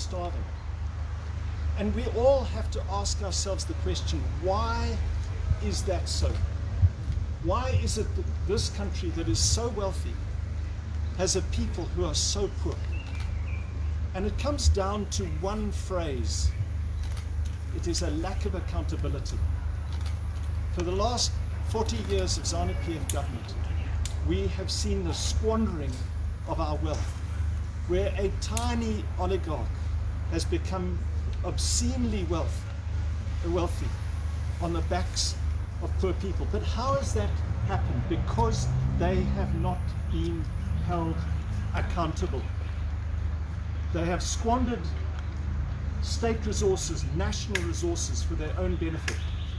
starving. And we all have to ask ourselves the question, why is that so? Why is it that this country that is so wealthy has a people who are so poor? And it comes down to one phrase. It is a lack of accountability. For the last 40 years of ZANU-PF government, we have seen the squandering of our wealth, where a tiny oligarch has become obscenely wealthy on the backs of poor people. But how has that happened? Because they have not been held accountable. They have squandered state resources, national resources for their own benefit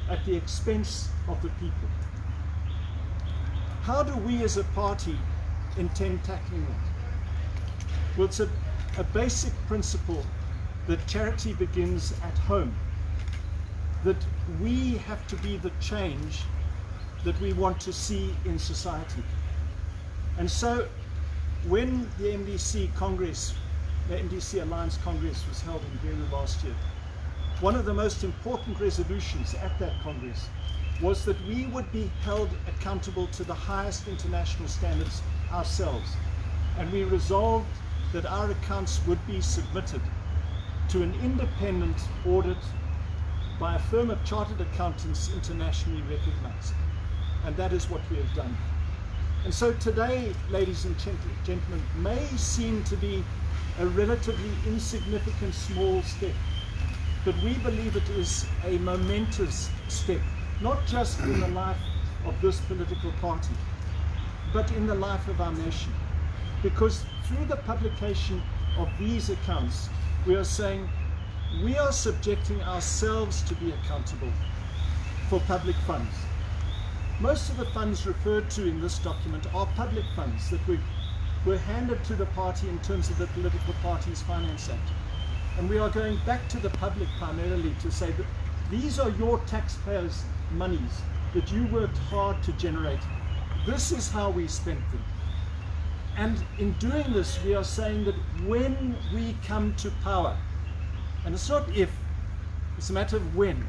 at the expense of the people. How do we as a party intend tackling that? Well, it's a basic principle that charity begins at home, that we have to be the change that we want to see in society. And so when the MDC Congress, the MDC Alliance Congress was held in Veru last year, one of the most important resolutions at that Congress was that we would be held accountable to the highest international standards ourselves. And we resolved that our accounts would be submitted to an independent audit by a firm of chartered accountants internationally recognized. And that is what we have done. And so today, ladies and gentlemen, may seem to be a relatively insignificant small step, but we believe it is a momentous step, not just in the life of this political party, but in the life of our nation. Because through the publication of these accounts, we are saying we are subjecting ourselves to be accountable for public funds. Most of the funds referred to in this document are public funds that were handed to the party in terms of the Political Parties Finance Act. And we are going back to the public primarily to say that these are your taxpayers' monies that you worked hard to generate. This is how we spent them. And in doing this, we are saying that when we come to power, and it's not if, it's a matter of when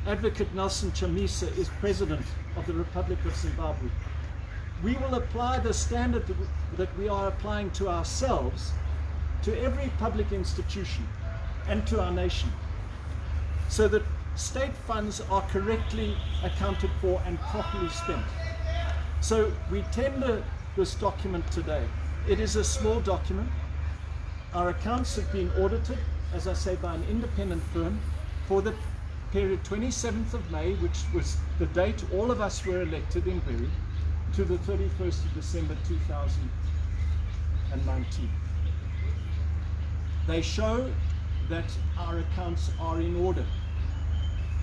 Advocate Nelson Chamisa is President of the Republic of Zimbabwe, we will apply the standard that we are applying to ourselves, to every public institution, and to our nation, so that state funds are correctly accounted for and properly spent. So we tender this document today. It is a small document. Our accounts have been audited, as I say, by an independent firm for the period 27th of May, which was the date all of us were elected in Veru, to the 31st of December 2019. They show that our accounts are in order.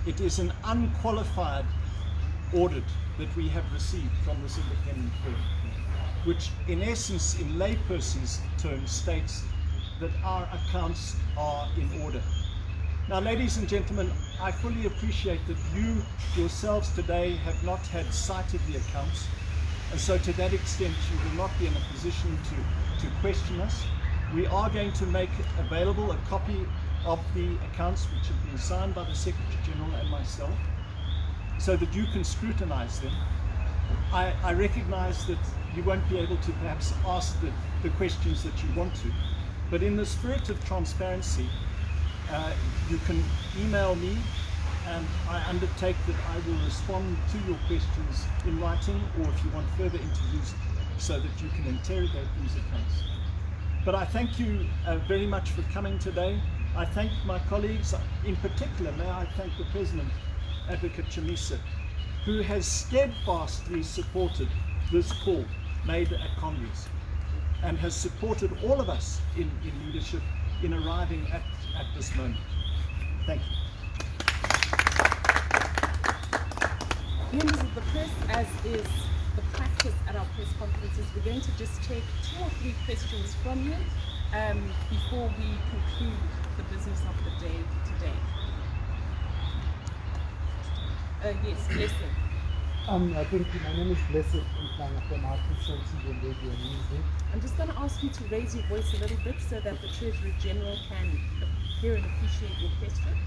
It is an unqualified audit that we have received from this independent firm, which in essence, in layperson's terms, states that our accounts are in order. Now, ladies and gentlemen, I fully appreciate that you yourselves today have not had sight of the accounts, and so to that extent you will not be in a position to question us. We are going to make available a copy of the accounts which have been signed by the Secretary General and myself, so that you can scrutinize them. I recognize that you won't be able to perhaps ask the questions that you want to, but in the spirit of transparency, you can email me, and I undertake that I will respond to your questions in writing, or if you want further interviews, so that you can interrogate these accounts. But I thank you very much for coming today. I thank my colleagues, in particular, may I thank the President, Advocate Chamisa, who has steadfastly supported this call made at Congress, and has supported all of us in leadership in arriving at this moment. Thank you. Members of the press, as is the practice at our press conferences, we're going to just take 2 or 3 questions from you before we conclude the business of the day today. Yes, Blessing. Thank you. My name is Blessed Mplanga from Arkansas TV and Radio and Music. I'm just going to ask you to raise your voice a little bit so that the Treasury General can hear and appreciate your question.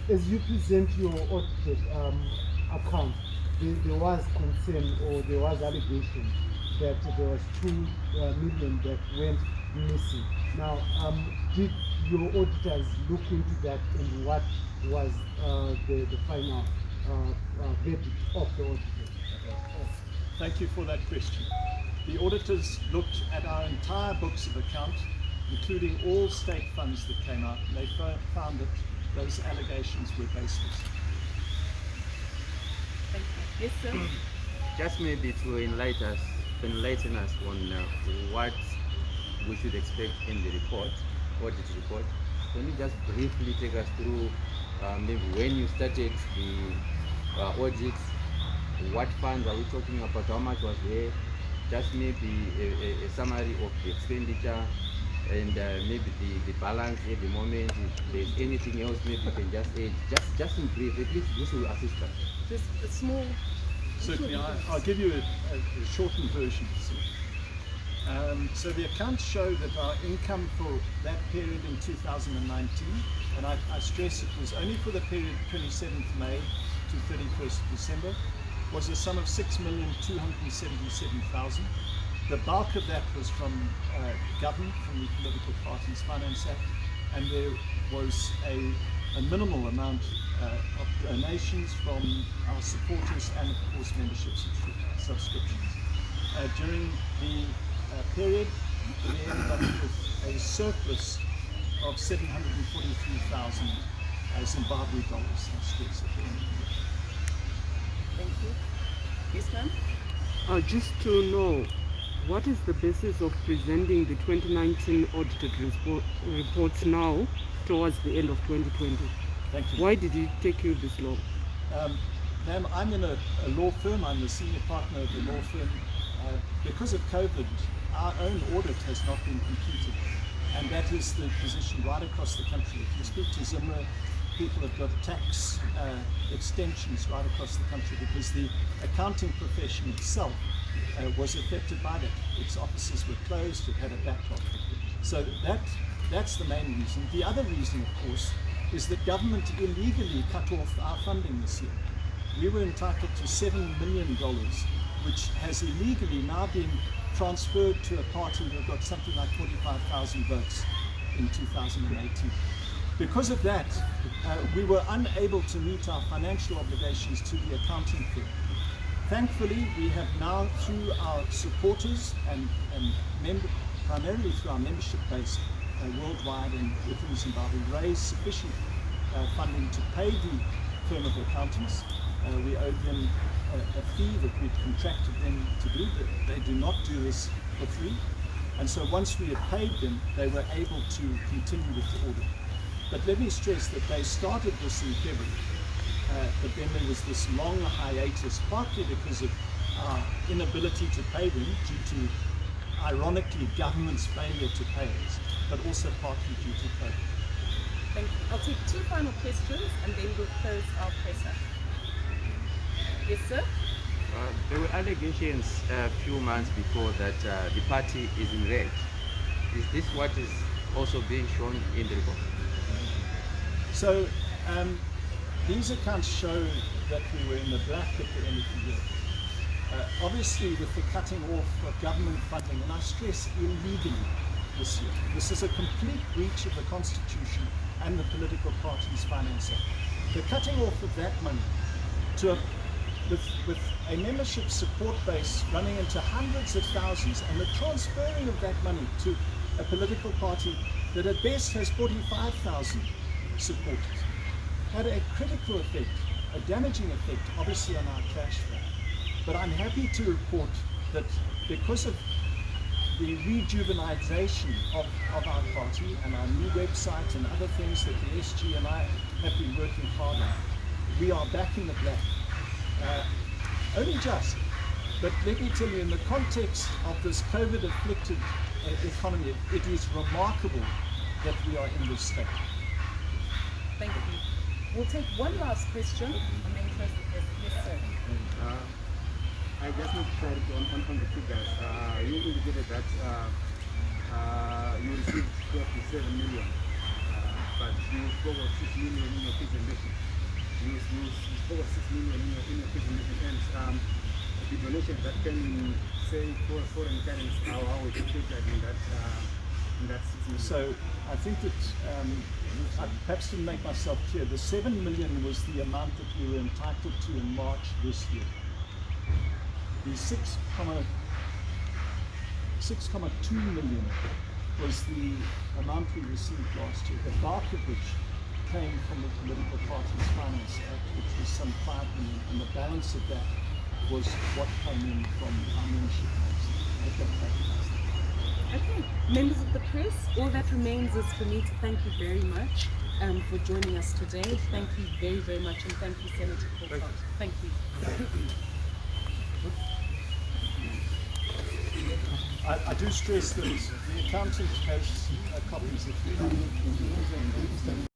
As you present your audited account, there was concern or there was allegation that there was 2 million that went missing. Now, did your auditors look into that, and what was the final verdict of the auditors? Thank you for that question. The auditors looked at our entire books of account, including all state funds that came out, and they found that those allegations were baseless. Thank you. Yes, sir. Just maybe to enlighten us on what we should expect in the report, audit report. Can you just briefly take us through maybe when you started the audit, what funds are we talking about, how much was there, just maybe a summary of the expenditure, and maybe the balance at the moment. If there's anything else, maybe you can just add, just in brief, at least this will assist us. Just a small. Certainly, I'll give you a shortened version. So the accounts show that our income for that period in 2019, and I stress it was only for the period 27th May to 31st December, was a sum of 6,277,000. The bulk of that was from government, from the Political Parties Finance Act, and there was a minimal amount of donations from our supporters and, of course, membership subscriptions. During the period, we ended up with a surplus of 743,000 Zimbabwe dollars. Thank you. Yes, ma'am. Just to know, what is the basis of presenting the 2019 audited reports now towards the end of 2020? Thank you. Why did it take you this long? Ma'am, I'm in a law firm. I'm the senior partner of the law firm. Because of COVID, our own audit has not been completed, and that is the position right across the country. If you speak to Zimmer, people have got tax extensions right across the country because the accounting profession itself was affected by that. Its offices were closed, it had a backlog. So that's the main reason. The other reason, of course, is that government illegally cut off our funding this year. We were entitled to $7 million, which has illegally now been transferred to a party that got something like 45,000 votes in 2018. Because of that, we were unable to meet our financial obligations to the accounting firm. Thankfully, we have now, through our supporters and primarily through our membership base worldwide and within Zimbabwe, raised sufficient funding to pay the firm of accountants. We owed them a fee that we'd contracted them to do. They do not do this for free. And so once we had paid them, they were able to continue with the audit. But let me stress that they started this in February, but then there was this long hiatus, partly because of our inability to pay them due to, ironically, government's failure to pay us, but also partly due to COVID. Thank you. I'll take two final questions and then we'll close our presser. Yes, sir? There were allegations a few months before that the party is in red. Is this what is also being shown in the report? So these accounts show that we were in the black at the end of the year. Obviously, with the cutting off of government funding, and I stress illegally this year, this is a complete breach of the Constitution and the Political Parties Finance Act. The cutting off of that money with a membership support base running into hundreds of thousands, and the transferring of that money to a political party that at best has 45,000 supporters, had a critical effect, a damaging effect, obviously, on our cash flow. But I'm happy to report that because of the rejuvenization of our party and our new website and other things that the SG and I have been working hard on, we are back in the black. Only just, but let me tell you, in the context of this COVID-afflicted economy, it is remarkable that we are in this state. Thank you. We'll take one last question and then process. Yes, sir. I just need clarity on the figures. You indicated that you received 27 million, but you spoke of 6 million in your presentation. You spoke of 6 million in your presentation, and the donations that can say for foreign currency, how we should take that in that 6 million. So I think that I perhaps didn't make myself clear. The 7 million was the amount that we were entitled to in March this year. The 6.2 million was the amount we received last year, the bulk of which came from the Political Parties Finance Act, which was some 5 million, and the balance of that was what came in from our membership base. Okay, members of the press, all that remains is for me to thank you very much for joining us today. Thank you very, very much, and thank you, Senator Colcock. Thank you. I do stress that the accountant has copies of the